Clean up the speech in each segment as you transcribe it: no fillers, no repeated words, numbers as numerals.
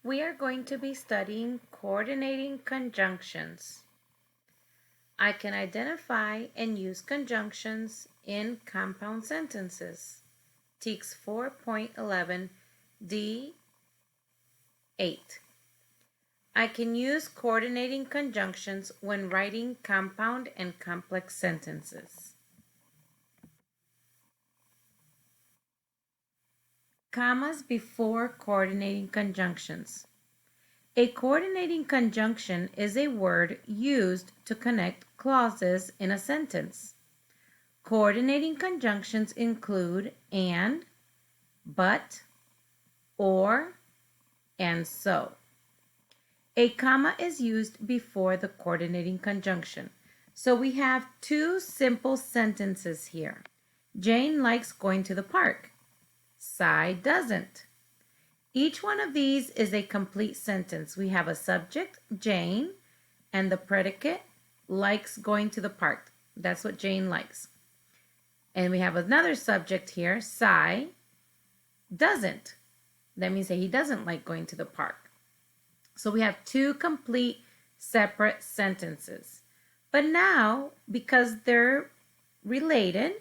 We are going to be studying coordinating conjunctions. I can identify and use conjunctions in compound sentences. TEKS 4.11 D8. I can use coordinating conjunctions when writing compound and complex sentences. Commas before coordinating conjunctions. A coordinating conjunction is a word used to connect clauses in a sentence. Coordinating conjunctions include and, but, or, and so. A comma is used before the coordinating conjunction. So we have two simple sentences here. Jane likes going to the park. Cy doesn't. Each one of these is a complete sentence. We have a subject, Jane, and the predicate, likes going to the park. That's what Jane likes. And we have another subject here, Cy, doesn't. That means that he doesn't like going to the park. So we have two complete separate sentences. But now, because they're related,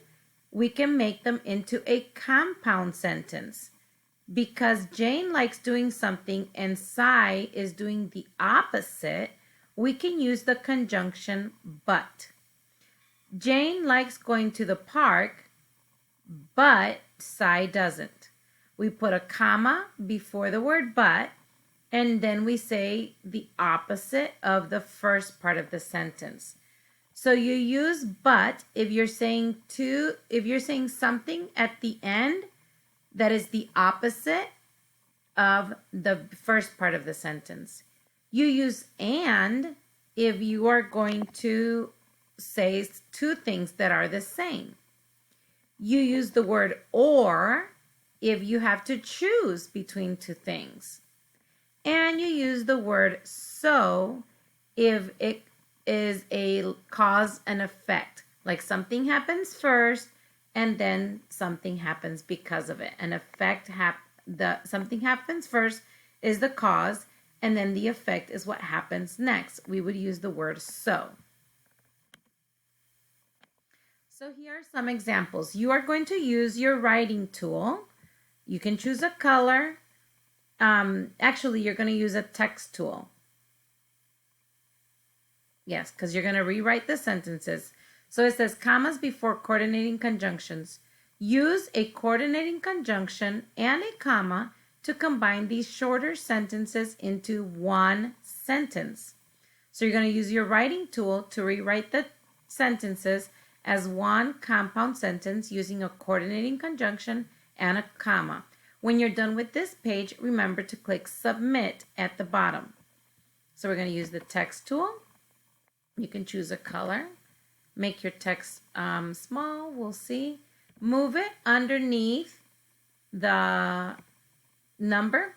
we can make them into a compound sentence. Because Jane likes doing something and Cy is doing the opposite, we can use the conjunction but. Jane likes going to the park, but Cy doesn't. We put a comma before the word but, and then we say the opposite of the first part of the sentence. So you use but if you're saying something at the end that is the opposite of the first part of the sentence. You use and if you are going to say two things that are the same. You use the word or if you have to choose between two things. And you use the word so if it is a cause and effect. Like something happens first and then something happens because of it. An effect something happens first is the cause, and then the effect is what happens next. We would use the word so. So here are some examples. You are going to use your writing tool. You can choose a color. Actually, you're going to use a text tool. Yes, because you're going to rewrite the sentences. So it says commas before coordinating conjunctions. Use a coordinating conjunction and a comma to combine these shorter sentences into one sentence. So you're going to use your writing tool to rewrite the sentences as one compound sentence using a coordinating conjunction and a comma. When you're done with this page, remember to click Submit at the bottom. So we're going to use the text tool. You can choose a color. Make your text small. We'll see. Move it underneath the number.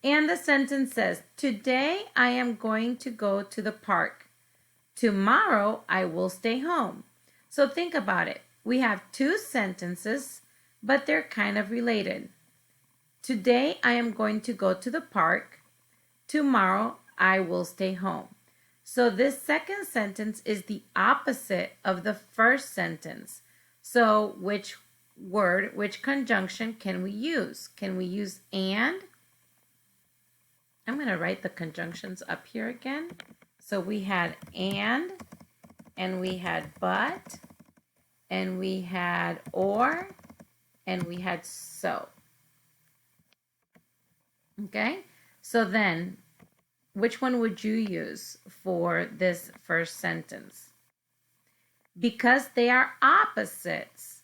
And the sentence says, today I am going to go to the park. Tomorrow I will stay home. So think about it. We have two sentences, but they're kind of related. Today I am going to go to the park. Tomorrow I will stay home. So this second sentence is the opposite of the first sentence. So which conjunction can we use? Can we use and? I'm going to write the conjunctions up here again. So we had and we had but, and we had or, and we had so. Okay? So then, which one would you use for this first sentence? Because they are opposites.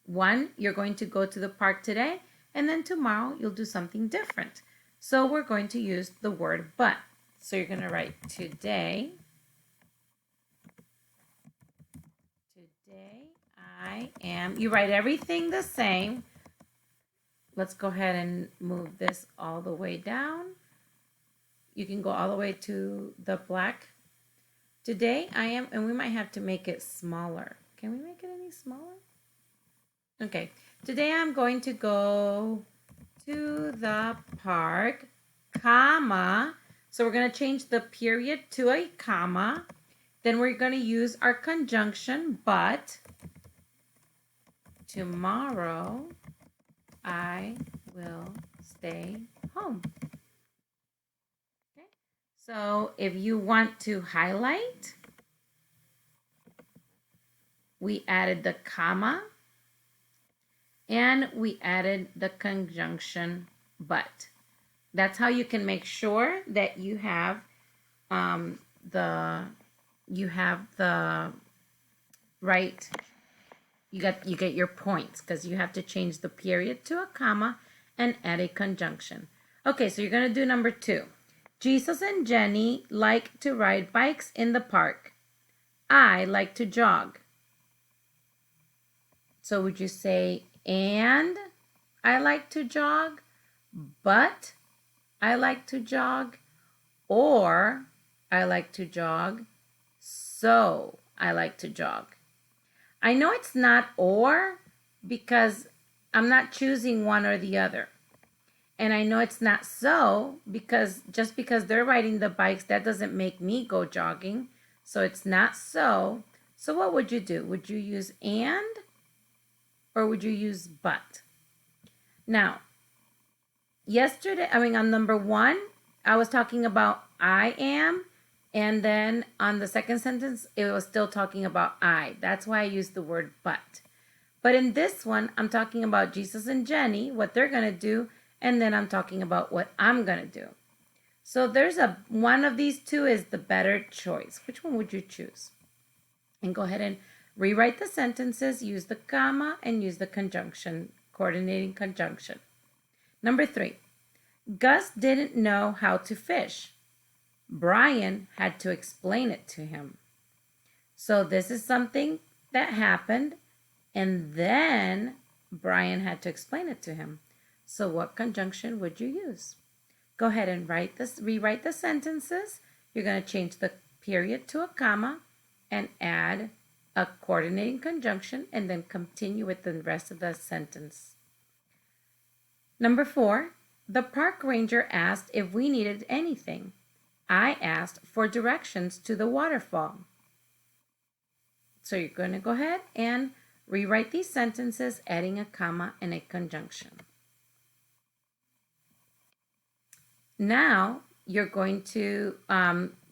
One, you're going to go to the park today, and then tomorrow you'll do something different. So we're going to use the word but. So you're going to write today. Today I am. You write everything the same. Let's go ahead and move this all the way down. You can go all the way to the black. Today I am, and we might have to make it smaller. Can we make it any smaller? Okay. Today I'm going to go to the park, comma. So we're going to change the period to a comma. Then we're going to use our conjunction, but tomorrow I will stay home. Okay. So if you want to highlight, we added the comma and we added the conjunction but. That's how you can make sure that you have the right, you get your points, because you have to change the period to a comma and add a conjunction. Okay, so you're going to do number 2. Jesus and Jenny like to ride bikes in the park. I like to jog. So would you say, and I like to jog, but I like to jog, or I like to jog, so I like to jog? I know it's not or because I'm not choosing one or the other. And I know it's not so because just because they're riding the bikes, that doesn't make me go jogging. So it's not so. So what would you do? Would you use and or would you use but? Now, on number 1, I was talking about I am, and then on the second sentence, it was still talking about I. That's why I used the word but. But in this one, I'm talking about Jesus and Jenny, what they're going to do, and then I'm talking about what I'm going to do. So there's one of these two is the better choice. Which one would you choose? And go ahead and rewrite the sentences, use the comma, and use the conjunction, coordinating conjunction. Number 3, Gus didn't know how to fish. Brian had to explain it to him. So this is something that happened, and then Brian had to explain it to him. So what conjunction would you use? Go ahead and rewrite the sentences. You're going to change the period to a comma and add a coordinating conjunction, and then continue with the rest of the sentence. Number 4, the park ranger asked if we needed anything. I asked for directions to the waterfall. So you're going to go ahead and rewrite these sentences, adding a comma and a conjunction. Now you're going to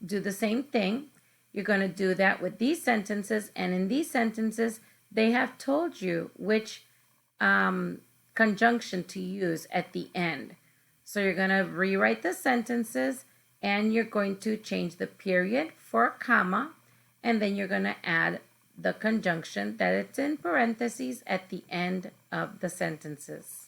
do the same thing. You're going to do that with these sentences, and in these sentences, they have told you which conjunction to use at the end. So you're going to rewrite the sentences, and you're going to change the period for a comma, and then you're going to add the conjunction that it's in parentheses at the end of the sentences.